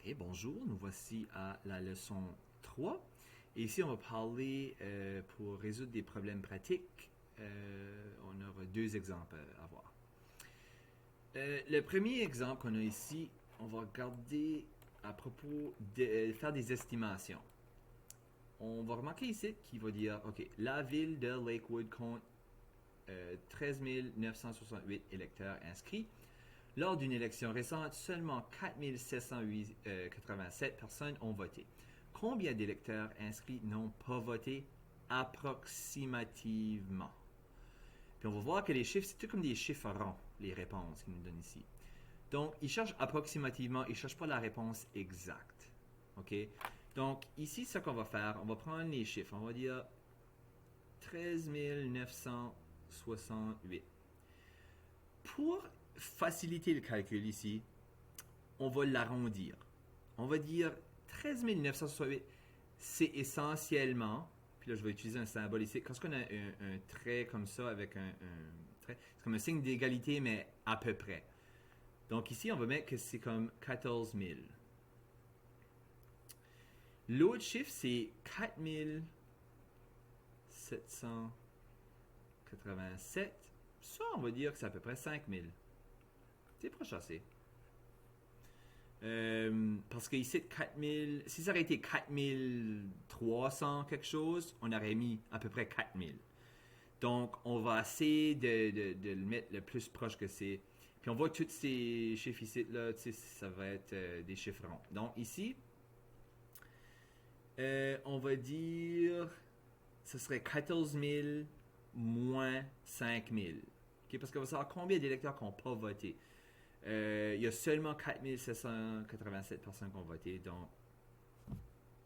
Ok, bonjour, nous voici à la leçon 3. Et ici, on va parler pour résoudre des problèmes pratiques. On aura deux exemples à voir. Le premier exemple qu'on a ici, on va regarder à propos de faire des estimations. On va remarquer ici qu'il va dire, OK, la ville de Lakewood compte 13 968 électeurs inscrits. Lors d'une élection récente, seulement 4 787 personnes ont voté. Combien d'électeurs inscrits n'ont pas voté approximativement? Puis on va voir que les chiffres, c'est tout comme des chiffres ronds, les réponses qu'ils nous donnent ici. Donc, ils cherchent approximativement, ils ne cherchent pas la réponse exacte. OK? Donc, ici, ce qu'on va faire, on va prendre les chiffres. On va dire 13 968. Pour faciliter le calcul ici, on va l'arrondir. On va dire 13 968, c'est essentiellement, puis là je vais utiliser un symbole ici, quand on a un trait comme ça avec un trait, c'est comme un signe d'égalité, mais à peu près. Donc ici, on va mettre que c'est comme 14 000. L'autre chiffre, c'est 4 787. Ça, on va dire que c'est à peu près 5 000. C'est proche assez. Parce que ici, 4000, si ça aurait été 4300 quelque chose, on aurait mis à peu près 4000. Donc, on va essayer de le mettre le plus proche que c'est. Puis on voit tous ces chiffres ici, là, ça va être des chiffres ronds. Donc ici, on va dire, ce serait 14 000 moins 5 000. Okay? Parce qu'on va savoir combien d'électeurs qui n'ont pas voté. Il y a seulement 4 787 personnes qui ont voté, donc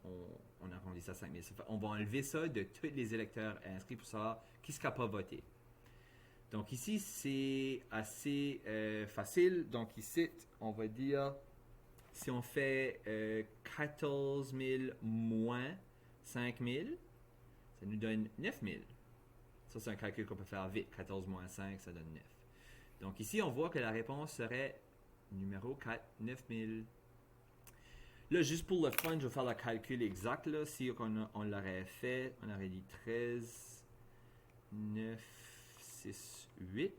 on arrondit ça à 5 000. On va enlever ça de tous les électeurs inscrits pour savoir qui n'a pas voté. Donc ici, c'est assez facile. Donc ici, on va dire, si on fait 14 000 moins 5 000, ça nous donne 9 000. Ça, c'est un calcul qu'on peut faire vite. 14 moins 5, ça donne 9. Donc ici, on voit que la réponse serait numéro 4, 9000. Là, juste pour le fun, je vais faire le calcul exact. Là. Si on l'aurait fait, on aurait dit 13, 9, 6, 8,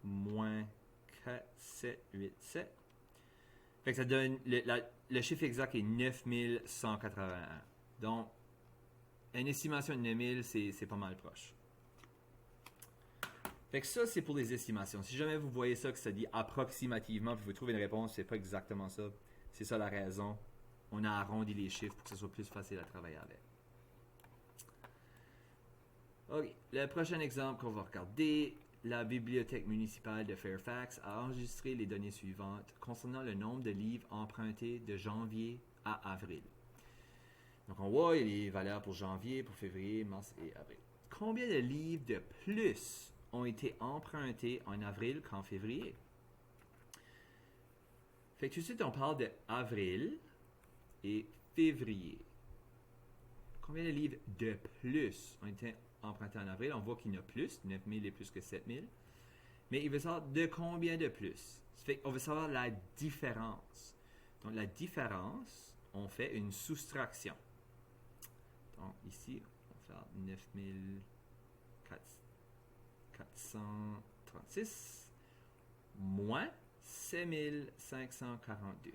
moins 4, 7, 8, 7. Fait que ça donne, le chiffre exact est 9181. Donc, une estimation de 9000, c'est pas mal proche. Fait que ça, c'est pour les estimations. Si jamais vous voyez ça, que ça dit approximativement, puis vous trouvez une réponse, c'est pas exactement ça. C'est ça la raison. On a arrondi les chiffres pour que ce soit plus facile à travailler avec. Ok, le prochain exemple qu'on va regarder, la bibliothèque municipale de Fairfax a enregistré les données suivantes concernant le nombre de livres empruntés de janvier à avril. Donc on voit les valeurs pour janvier, pour février, mars et avril. Combien de livres de plus ont été empruntés en avril qu'en février? Fait que tout de suite, on parle de avril et février. Combien de livres de plus ont été empruntés en avril? On voit qu'il y en a plus, 9000 et plus que 7000. Mais il veut savoir de combien de plus. Ça fait qu'on veut savoir la différence. Donc la différence, on fait une soustraction. Donc ici, on va faire 9436 moins 7542.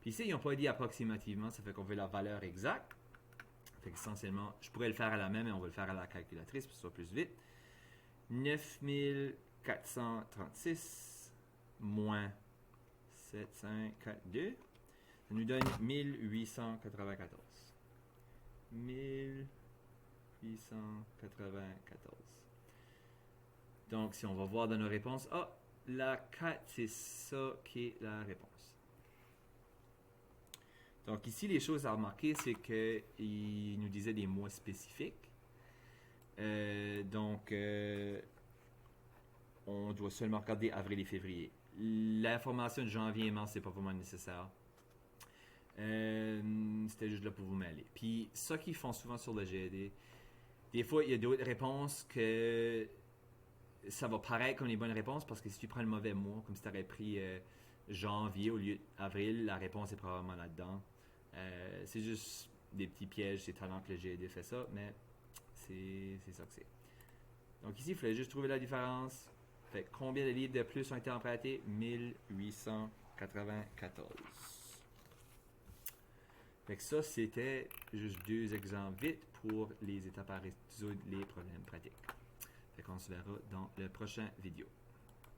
Puis ici, ils n'ont pas dit approximativement, ça fait qu'on veut la valeur exacte. Fait qu'essentiellement, je pourrais le faire à la main, mais on va le faire à la calculatrice pour que ce soit plus vite. 9436 moins 7542, ça nous donne 1894. 1894. Donc, si on va voir dans nos réponses, la 4, c'est ça qui est la réponse. Donc, ici, les choses à remarquer, c'est qu'il nous disait des mois spécifiques. Donc, on doit seulement regarder avril et février. L'information de janvier et mars, c'est pas vraiment nécessaire. C'était juste là pour vous mêler. Puis, ça qu'ils font souvent sur le GED, des fois, il y a d'autres réponses que ça va paraître comme les bonnes réponses parce que si tu prends le mauvais mois, comme si tu aurais pris janvier au lieu d'avril, la réponse est probablement là-dedans. C'est juste des petits pièges, c'est talent que le GED fait ça, mais c'est ça que c'est. Donc ici, il fallait juste trouver la différence. Fait combien de livres de plus ont été empruntés? 1894. Fait que ça, c'était juste 2 exemples vite pour les étapes à résoudre les problèmes pratiques. Fait qu'on se verra dans la prochaine vidéo.